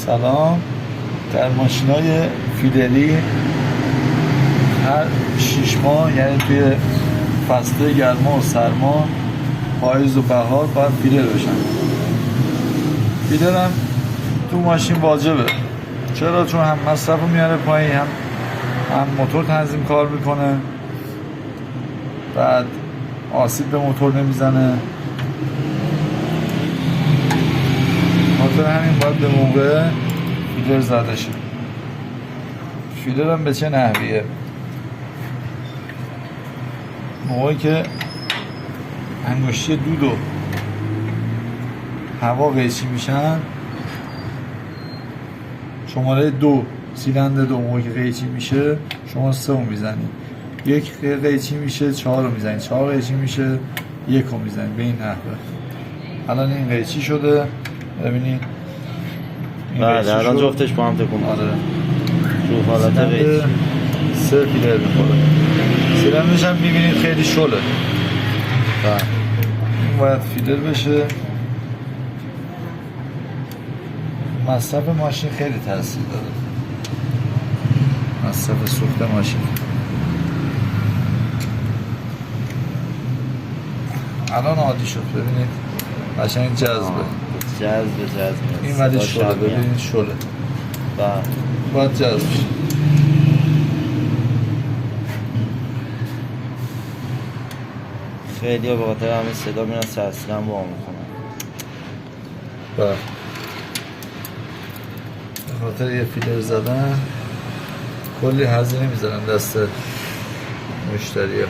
سلام. در ماشینای فیدری هر 6 ماه، یعنی توی فصل گرما و سرما، پاییز و بهار، باید فیلر بشن. فیلر هم تو ماشین واجبه. چرا؟ چون هم مصرف رو میاره پایین، هم موتور تنظیم کار میکنه، بعد آسیب به موتور نمیزنه. خاطر همین باید به موقع فیلر زده شه. فیلر هم به چه نحویه؟ موقعی که انگشتی دود و هوا قیچی میشن، شماره 2 سیلندر 2 موقعی که قیچی میشه، شما 3 رو میزنید. 1 قیچی میشه 4 رو میزنید، 4 قیچی میشه 1 رو میزنید. به این نحوه. الان این قیچی شده، ببینید. بله، الان جفتش با هم تکون. آره. رو حالت قیچی 3 فیلر میخوره. سیلندرش هم میبینید خیلی شله. بله. این باید فیلر بشه. مصرف ماشین خیلی تاثیر داره. مصرف سوخت ماشین. الان عادی شد، ببینید قشنگ جذبه. جذب این ولی شله، ببینید شله. بله. باید جذب شه. خیلی ها به خاطر همین صدا میرن سرسیلن با هم میکنن. بله. به خاطر یه فیلر زدن کلی هزینه میزنن دست مشتری ها.